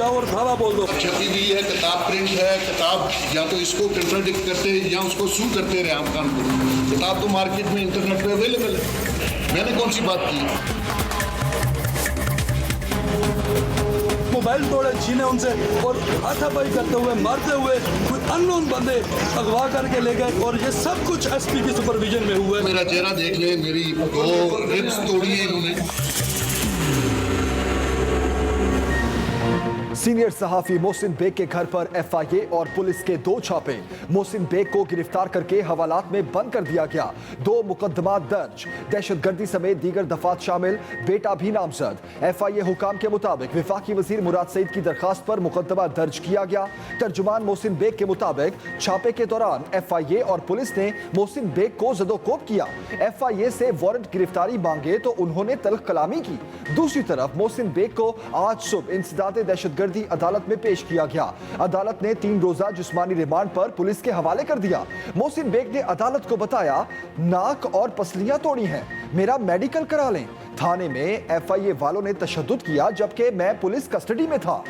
जाओ और धावा बोल दो। छपी हुई है किताब, प्रिंट है किताब, या तो इसको कंट्राडिक्ट करते हैं या उसको सू करते रहे आम खान को। किताब तो मार्केट में इंटरनेट पे अवेलेबल है, मैंने कौन सी बात की? मोबाइल तोड़े, छीने उनसे और हाथापाई करते हुए, मारते हुए कोई अननोन बंदे अगवा करके ले गए और ये सब कुछ एसपी की सुपरविजन में हुआ है। मेरा चेहरा देख ले, मेरी 2 रिब्स तोड़ी है इन्होंने। सीनियर सहाफी मोहसिन बेग के घर पर एफआईए और पुलिस के 2 छापे। मोहसिन बेग को गिरफ्तार करके हवालात में बंद कर दिया गया। 2 मुकदमा दर्ज, दहशतगर्दी समेत दीगर दफात शामिल, बेटा भी नामजद। एफआईए हुकाम के मुताबिक वफाकी वजीर मुराद सईद की दरखास्त पर मुकदमा दर्ज किया गया। तर्जुमान मोहसिन बेग के मुताबिक छापे के दौरान एफआईए और पुलिस ने मोहसिन बेग को जदोकोब किया। एफआईए से वारंट गिरफ्तारी मांगे तो उन्होंने तल्ख कलामी की। दूसरी तरफ मोहसिन बेग को आज सुबह इंसदादे दहशतगर्दी अदालत में पेश किया गया। अदालत ने 3 रोजा जिस्मानी रिमांड पर पुलिस के हवाले कर दिया। मोहसिन बेग ने अदालत को बताया, नाक और पसलियां तोड़ी हैं, मेरा मेडिकल करा लें। थाने में एफआईए वालों ने तशद्दुद किया जबकि मैं पुलिस कस्टडी में था।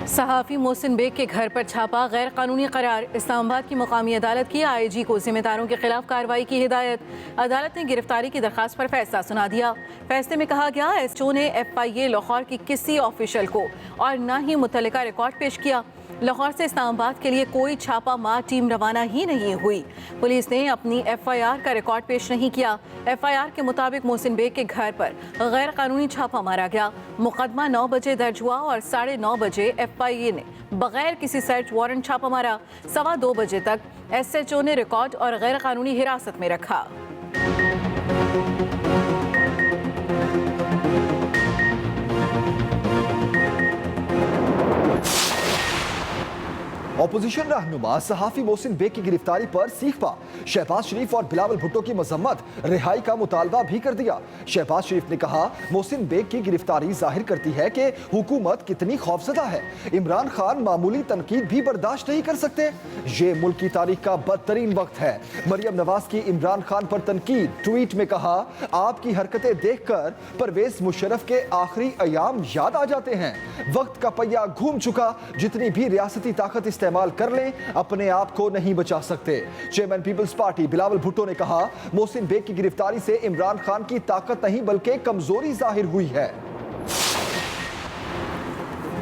सहाफ़ी मोहसिन बेग के घर पर छापा, गैर कानूनी करार। इस्लामाबाद की मुकामी अदालत की आईजी को जिम्मेदारों के खिलाफ कार्रवाई की हिदायत। अदालत ने गिरफ्तारी की दरखास्त पर फैसला सुना दिया। फैसले में कहा गया, एसओ ने एफआईए लाहौर की किसी ऑफिशियल को और न ही मुतल्लिका रिकॉर्ड पेश किया। लाहौर से इस्लामाबाद के लिए कोई छापा मार टीम रवाना ही नहीं हुई। पुलिस ने अपनी एफआईआर का रिकॉर्ड पेश नहीं किया। एफआईआर के मुताबिक मोहसिन बेग के घर पर गैर कानूनी छापा मारा गया। मुकदमा 9 बजे दर्ज हुआ और 9:30 बजे एफआईए ने बगैर किसी सर्च वारंट छापा मारा। 2:15 बजे तक एसएचओ ने रिकॉर्ड और गैर कानूनी हिरासत में रखा। ऑपोजिशन रहनुमा सहाफी मोहसिन बेग की गिरफ्तारी पर सीखपा। शहबाज शरीफ और बिलावल भुट्टो की मजम्मत, रिहाई का मुतालबा भी कर दिया। शहबाज शरीफ ने कहा, मोहसिन बेग की गिरफ्तारी जाहिर करती है कि हुकूमत कितनी खौफजदा है। इमरान खान मामूली तनकीद भी बर्दाश्त नहीं कर सकते। ये मुल्क की तारीख का बदतरीन वक्त है। मरियम नवाज की इमरान खान पर तनकीद, ट्वीट में कहा, आपकी हरकतें देखकर परवेज मुशर्रफ के आखिरी अयाम याद आ जाते हैं। वक्त का पहिया घूम चुका, जितनी भी रियासती ताकत इस्तेमाल कर लें, अपने आप को नहीं बचा सकते। Chairman Peoples Party Bilawal Bhutto ने कहा, मोहसिन बेग की गिरफ्तारी से इमरान खान की ताकत नहीं बल्कि कमजोरी जाहिर हुई है।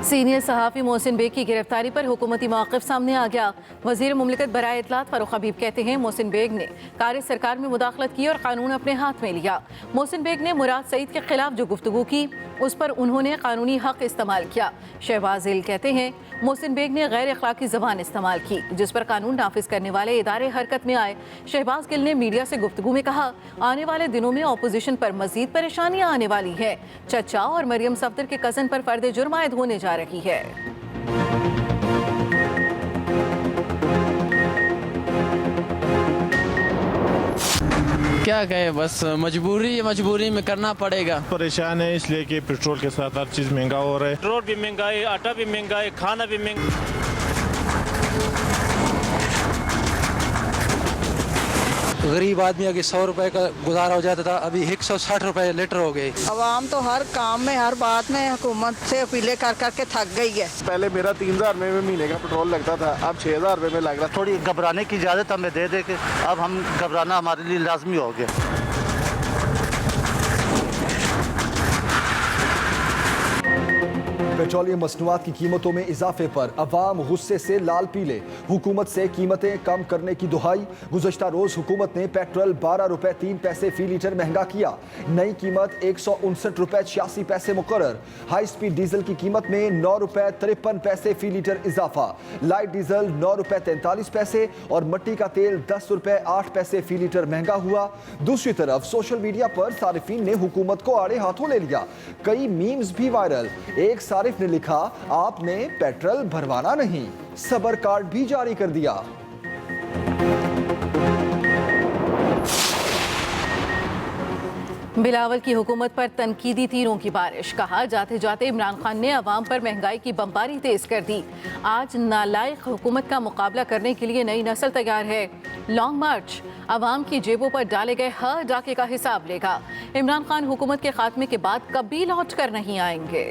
सीनियर सहाफ़ी मोहसिन बेग की गिरफ्तारी पर हुकूमती मौक़िफ़ सामने आ गया। वज़ीर मुमलिकत बराए इत्तलात फ़ारूक हबीब कहते हैं, मोहसिन बेग ने कार्य सरकार में मुदाखलत की और कानून अपने हाथ में लिया। मोहसिन बेग ने मुराद सईद के खिलाफ जो गुफ्तगू की उस पर उन्होंने कानूनी हक इस्तेमाल किया। शहबाज गिल कहते हैं, मोहसिन बेग ने गैर अखलाकी ज़बान इस्तेमाल की जिस पर कानून नाफिज करने वाले इदारे हरकत में आए। शहबाज गिल ने मीडिया से गुफ्तगू में कहा, आने वाले दिनों में अपोजिशन पर मजीद परेशानियां आने वाली है। चचा और मरियम सफदर के कज़न पर फर्द जुर्म आयद होने जा रही है। क्या कहे, बस मजबूरी में करना पड़ेगा। परेशान है इसलिए कि पेट्रोल के साथ हर चीज़ महंगा हो रहा है। पेट्रोल भी महंगा है, आटा भी महंगा है, खाना भी महंगा। गरीब आदमी अगर 100 रुपए का गुजारा हो जाता था, अभी 160 रुपए लीटर हो गए। आवाम तो हर काम में हर बात में हुकूमत से अपीलें कर करके थक गई है। पहले मेरा 3000 में महीने का पेट्रोल लगता था, अब 6000 रुपए में लग रहा है। थोड़ी घबराने की इजाज़त हमें दे दे के अब हम घबराना हमारे लिए लाजमी हो गया। पेट्रोलियम मसनूआत की कीमतों में इजाफे पर अवाम गुस्से से लाल पीले। हुकूमत से कीमतें कम करने की दुहाई। गुज़श्ता रोज हुकूमत ने पेट्रोल 12 रुपए 3 पैसे फी लीटर महंगा किया। नई कीमत 159 रुपए 86 पैसे मुकर्रर। हाई स्पीड डीजल की कीमत में 9 रुपए 53 पैसे फी लीटर इजाफा। लाइट डीजल 9 रुपए 43 पैसे और मट्टी का तेल 10 रुपए 8 पैसे फी लीटर महंगा हुआ। दूसरी तरफ सोशल मीडिया पर सारिफीन ने हुकूमत को आड़े हाथों ले लिया। कई मीम्स भी वायरल। एक सारिफ ने लिखा, आपने पेट्रोल भरवाना नहीं, सबर कार्ड भी जारी कर दिया। बिलावल की हुकूमत पर तनकीदी तीरों की बारिश। कहा, जाते जाते इमरान खान ने अवाम पर महंगाई की बमबारी तेज कर दी। आज नालायक हुकूमत का मुकाबला करने के लिए नई नस्ल तैयार है। लॉन्ग मार्च अवाम की जेबों पर डाले गए हर डाके का हिसाब लेगा। इमरान खान हुकूमत के खात्मे के बाद कभी लौट कर नहीं आएंगे।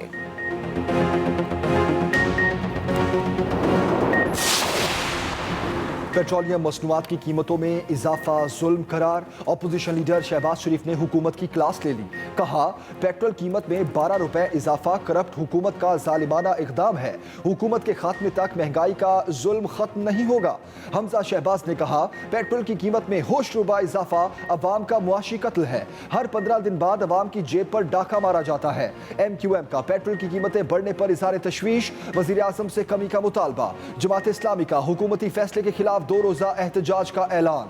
पेट्रोलियम मसनूआत की कीमतों में इजाफा जुल्म करार। अपोजिशन लीडर शहबाज शरीफ ने हुकूमत की क्लास ले ली। कहा, पेट्रोल कीमत में 12 रुपए इजाफा करप्ट हुकूमत का जालिमाना इकदाम है। हुकूमत के खात्मे तक महंगाई का जुल्म खत्म नहीं होगा। हमजा शहबाज ने कहा, पेट्रोल की कीमत में होश रुबा इजाफा अवाम का मुआशी कत्ल है। हर 15 दिन बाद अवाम की जेब पर डाका मारा जाता है। MQM का पेट्रोल की कीमतें बढ़ने पर इज़हार तशवीश। वज़ीर आज़म से कमी का मुतालबा। जमात इस्लामी का हुकूमती फैसले के खिलाफ 2 रोज़ा एहतजाज का ऐलान।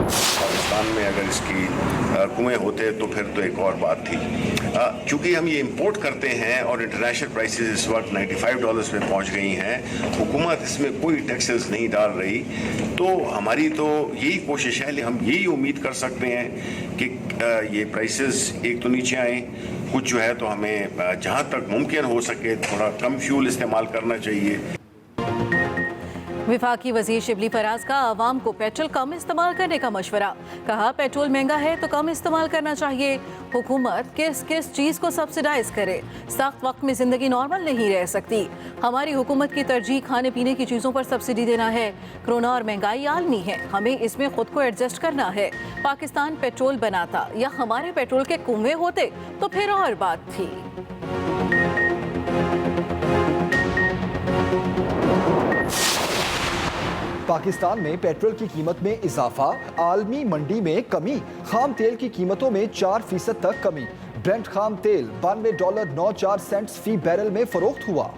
पाकिस्तान में अगर इसकी कुएं होते तो फिर तो एक और बात थी। क्योंकि हम ये इंपोर्ट करते हैं और इंटरनेशनल प्राइसेस इस वक्त $95 पे पहुंच गई हैं, हुकूमत इसमें कोई टैक्सेस नहीं डाल रही, तो हमारी तो यही कोशिश है, हम यही उम्मीद कर सकते हैं कि ये प्राइसेस एक तो नीचे आए, कुछ जो है तो हमें जहां तक मुमकिन हो सके थोड़ा कम फ्यूल इस्तेमाल करना चाहिए। विफाकी वजीर शिबली फराज का आवाम को पेट्रोल कम इस्तेमाल करने का मशवरा। कहा, पेट्रोल महंगा है तो कम इस्तेमाल करना चाहिए। हुकूमत किस किस चीज़ को सब्सिडाइज करे। सख्त वक्त में जिंदगी नॉर्मल नहीं रह सकती। हमारी हुकूमत की तरजीह खाने पीने की चीज़ों पर सब्सिडी देना है। कोरोना और महंगाई आलमी है, हमें इसमें खुद को एडजस्ट करना है। पाकिस्तान पेट्रोल बनाता या हमारे पेट्रोल के कुएं होते तो फिर और बात थी। पाकिस्तान में पेट्रोल की कीमत में इजाफा, आलमी मंडी में कमी। खाम तेल की कीमतों में 4% तक कमी। ब्रेंट खाम तेल $92.94 फी बैरल में फरोख्त हुआ।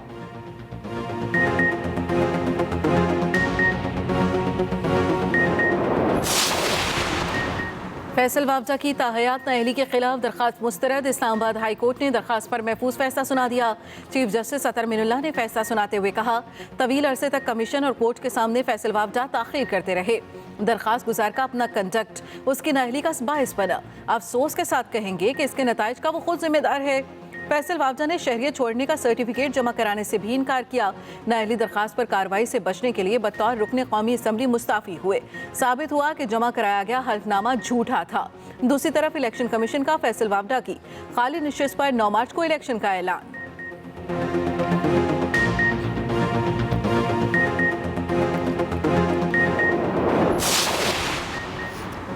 फैसल वावजा की ताहयात नाअहली के खिलाफ दरखास्त मुस्तरद। इस्लामाबाद हाई कोर्ट ने दरखास्त पर महफूज फैसला सुना दिया। चीफ जस्टिस अतर मिनुल्लाह ने फैसला सुनाते हुए कहा, तवील अरसे तक कमीशन और कोर्ट के सामने फैसल वावजा ताखीर करते रहे। दरखास्त गुजार का अपना कंडक्ट उसकी नाअहली का बायस बना। अफसोस के साथ कहेंगे कि इसके नताइज का वो खुद जिम्मेदार है। फैसल वावजा ने शहरियत छोड़ने का सर्टिफिकेट जमा कराने से भी इनकार किया। नाअहली दरखास्त पर कार्रवाई से बचने के लिए बतौर रुकने कौमी असम्बली मुस्ताफी हुए। साबित हुआ कि जमा कराया गया हल्फनामा झूठा था। दूसरी तरफ इलेक्शन कमीशन का फैसल वावजा की खाली नशिस्त पर 9 मार्च को इलेक्शन का ऐलान।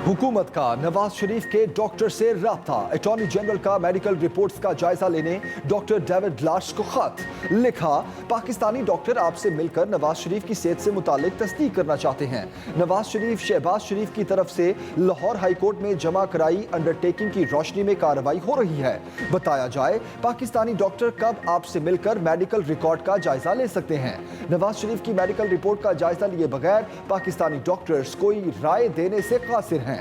हुकूमत का नवाज शरीफ के डॉक्टर से राब्ता। अटॉर्नी जनरल का मेडिकल रिपोर्ट्स का जायजा लेने डॉक्टर डेविड लाश को खत लिखा। पाकिस्तानी डॉक्टर आपसे मिलकर नवाज शरीफ की सेहत से मुतालिक तस्दीक करना चाहते हैं। नवाज शरीफ शहबाज शरीफ की तरफ से लाहौर हाई कोर्ट में जमा कराई अंडरटेकिंग की रोशनी में कार्रवाई हो रही है। बताया जाए, पाकिस्तानी डॉक्टर कब आपसे मिलकर मेडिकल रिकॉर्ड का जायजा ले सकते हैं। नवाज शरीफ की मेडिकल रिपोर्ट का जायजा लिए बगैर पाकिस्तानी डॉक्टर्स कोई राय देने से कासिर हैं।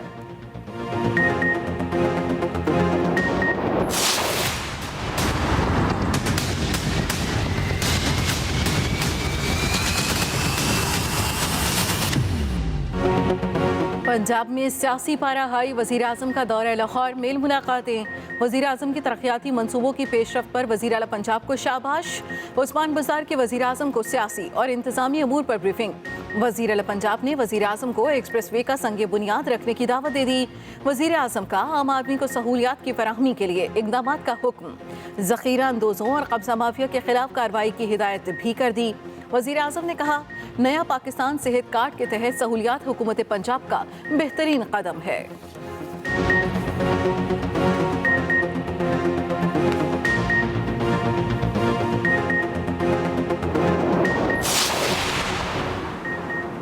पंजाब में सियासी पारा हाई। वज़ीर आज़म का दौरा लाहौर, मेल मुलाकातें। वज़ीर आज़म की तरक्याती मंसूबों की पेशरफ्त पर वज़ीर आला पंजाब को शाबाश। उस्मान बाजार के वज़ीर आज़म को सियासी और इंतज़ामी अमूर पर ब्रीफिंग। वज़ीर आला पंजाब ने वज़ीर आज़म को एक्सप्रेस वे का संगे बुनियाद रखने की दावत दे दी। वज़ीर आज़म का आम आदमी को सहूलियात की फराहमी के लिए इक़दामात का हुक्म। ज़ख़ीरा अंदोज़ों और कब्ज़ा माफिया के खिलाफ कार्रवाई की हिदायत भी कर दी। वज़ीर आज़म ने कहा, नया पाकिस्तान सेहत कार्ड के तहत सहूलियात हुकूमत पंजाब का बेहतरीन कदम है।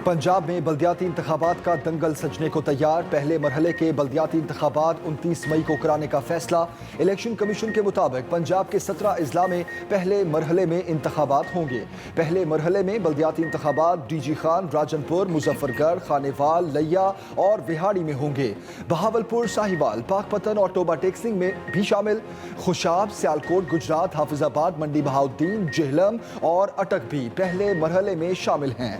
पंजाब में बल्दियाती इंतखाबात का दंगल सजने को तैयार। पहले मरहले के बल्दियाती इंतखाबात 29 मई को कराने का फैसला। इलेक्शन कमीशन के मुताबिक पंजाब के 17 अजला में पहले मरहले में इंतखाबात होंगे। पहले मरहले में बल्दियाती इंतखाबात डीजी खान, राजनपुर, मुजफ्फरगढ़, खानेवाल, लिया और विहाड़ी में होंगे। बहावलपुर, साहिवाल, पाकपतन और टोबा टेक्सिंग में भी शामिल। खुशाब, सियालकोट, गुजरात, हाफिजाबाद, मंडी बहाउद्दीन, जेहलम और अटक भी पहले मरहले में शामिल हैं।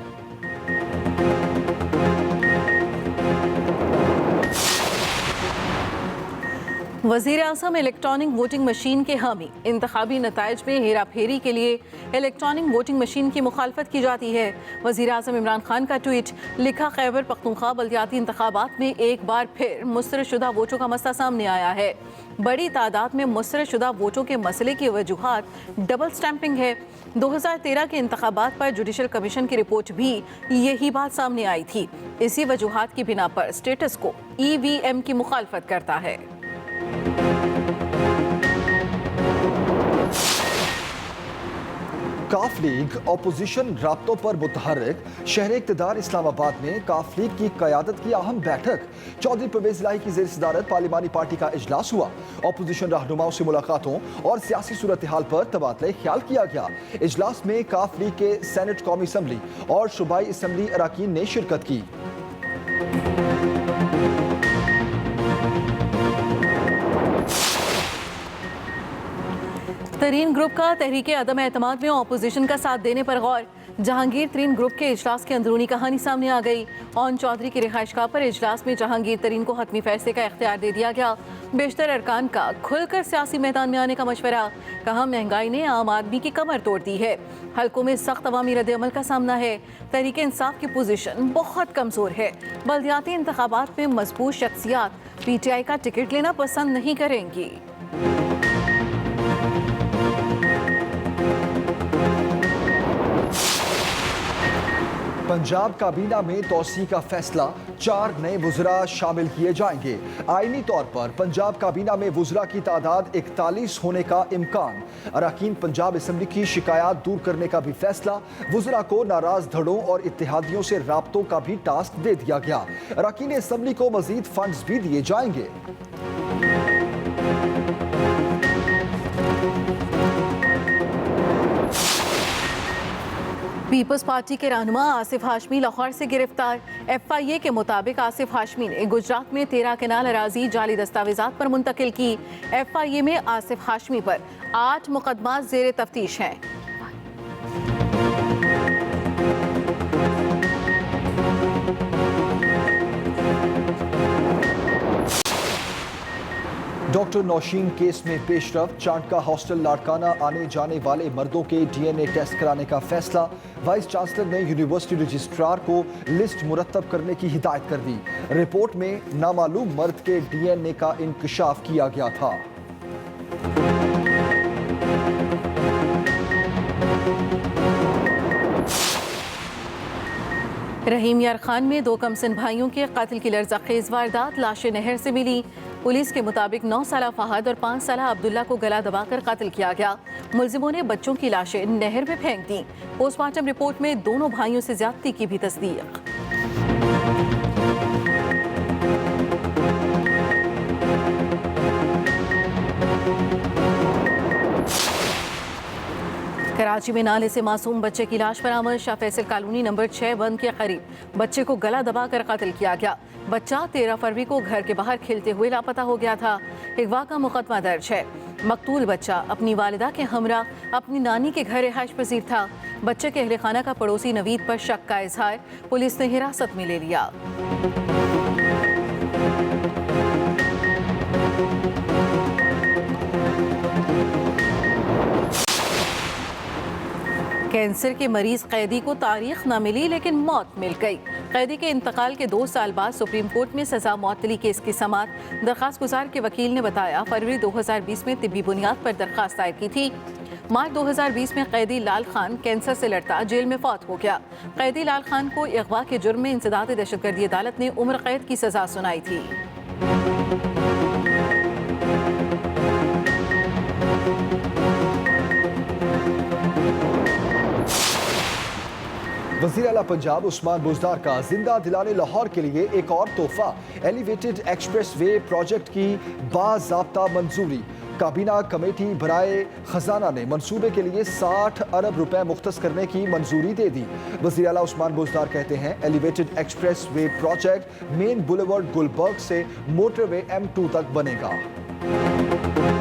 वज़ीर आज़म इलेक्ट्रॉनिक वोटिंग मशीन के हामी, इंतखाबी नताइज में हेरा फेरी के लिए इलेक्ट्रॉनिक वोटिंग मशीन की मुखालफत की जाती है। वज़ीर आज़म इमरान खान का ट्वीट, लिखा खैबर पख्तूनख्वा बल्दियाती इंतखाबात में एक बार फिर मुस्तरदशुदा वोटों का मसला सामने आया है। बड़ी तादाद में मुस्तरदशुदा वोटों के मसले की वजूहात डबल स्टैंपिंग है। 2013 के इंतखाबात पर जुडिशल कमीशन की रिपोर्ट भी यही बात सामने आई थी। इसी वजूहात की बिना पर स्टेटस को EVM की मुखालफत करता है। काफ लीग अपोजिशन राब्तों पर मुतहर्रिक। शहर इक़्तिदार इस्लामाबाद में काफ लीग की क़यादत की अहम बैठक। चौधरी परवेज़ इलाही की ज़ेर सदारत पार्लिमानी पार्टी का इजलास हुआ। अपोजिशन रहनुमाओं से मुलाकातों और सियासी सूरत हाल पर तबादला ख्याल किया गया। इजलास में काफ लीग के सेनेट कौमी असम्बली और सूबाई असम्बली अराकीन ने शिरकत की। तरीन ग्रुप का तहरीके अदम एतमाद में अपोजिशन का साथ देने पर गौर। जहांगीर तरीन ग्रुप के इजलास की अंदरूनी कहानी सामने आ गई। ओन चौधरी की रिहाइशगाह पर इजलास में जहांगीर तरीन को हतमी फैसले का इख्तियार दे दिया गया। बेशतर अरकान का खुलकर सियासी मैदान में आने का मशवरा। कहा, महंगाई ने आम आदमी की कमर तोड़ दी है। हल्कों में सख्त अवामी रद्द-ए-अमल का सामना है। तहरीके इंसाफ की पोजीशन बहुत कमजोर है। बल्दियाती इंतखाबात में मजबूत शख्सियात PTI का टिकट लेना पसंद नहीं करेंगी। पंजाब काबीना में तोसी का फैसला, 4 नए वुज़रा शामिल किए जाएंगे। आईनी तौर पर पंजाब काबीना में वुज़रा की तादाद 41 होने का इम्कान। अराकीन पंजाब असम्बली की शिकायत दूर करने का भी फैसला। वुज़रा को नाराज धड़ों और इत्तेहादियों से राब्तों का भी टास्क दे दिया गया। अराकीन असम्बली को मजीद फंड्स भी दिए जाएंगे। पीपल्स पार्टी के रहनुमा आसिफ हाशमी लाहौर से गिरफ्तार। FIA के मुताबिक आसिफ हाशमी ने गुजरात में 13 केनाल अराजी जाली दस्तावेजात पर मुंतकिल की। FIA में आसिफ हाशमी पर 8 मुकदमात ज़ेर तफ्तीश हैं। डॉक्टर नौशीन केस में पेशरफ। चांटका हॉस्टल लाड़काना आने जाने वाले मर्दों के DNA टेस्ट कराने का फैसला। वाइस चांसलर ने यूनिवर्सिटी रजिस्ट्रार को लिस्ट मुरतब करने की हिदायत कर दी। रिपोर्ट में नामालूम मर्द के DNA का इंकशाफ किया गया था। रहीम यार खान में 2 कमसिन भाइयों के कत्ल की लर्ज़ाखेज़ वारदात। लाशें नहर से मिली। पुलिस के मुताबिक 9 साला फहद और 5 साला अब्दुल्ला को गला दबाकर कत्ल किया गया। मुलजिमों ने बच्चों की लाशें नहर में फेंक दी। पोस्टमार्टम रिपोर्ट में दोनों भाइयों से ज्यादती की भी तस्दीक। कराची में नाले से मासूम बच्चे की लाश बरामद। शाह फैसल कॉलोनी नंबर 6 बंद के करीब बच्चे को गला दबाकर कत्ल किया गया। बच्चा 13 फरवरी को घर के बाहर खेलते हुए लापता हो गया था। अगवा का मुकदमा दर्ज है। मकतूल बच्चा अपनी वालिदा के हमरा अपनी नानी के घर रिहाइश पजीर था। बच्चे के अहले खाना का पड़ोसी नवीद पर शक का इजहार। पुलिस ने हिरासत में ले लिया। कैंसर के मरीज कैदी को तारीख न मिली लेकिन मौत मिल गई। कैदी के इंतकाल के 2 साल बाद सुप्रीम कोर्ट में सजा मुअत्तली केस की समाअत। दरख्वास्त गुजार के वकील ने बताया, फरवरी 2020 में तिब्बी बुनियाद पर दरख्वास्त दायर की थी। मार्च 2020 में कैदी लाल खान कैंसर से लड़ता जेल में फौत हो गया। कैदी लाल खान को अगवा के जुर्म में इंसदाद दहशतगर्दी अदालत ने उम्र कैद की सजा सुनाई थी। वज़ीर आला पंजाब उस्मान बुज़दार का जिंदा दिलाने लाहौर के लिए एक और तोहफा। एलिवेटेड एक्सप्रेस वे प्रोजेक्ट की बाज़ाब्ता मंजूरी। काबीना कमेटी बराए खजाना ने मंसूबे के लिए 60 अरब रुपए मुख्तस करने की मंजूरी दे दी। वज़ीर आला उस्मान बुज़दार कहते हैं, elevated expressway project main boulevard Gulberg से मोटरवे M2 तक बनेगा।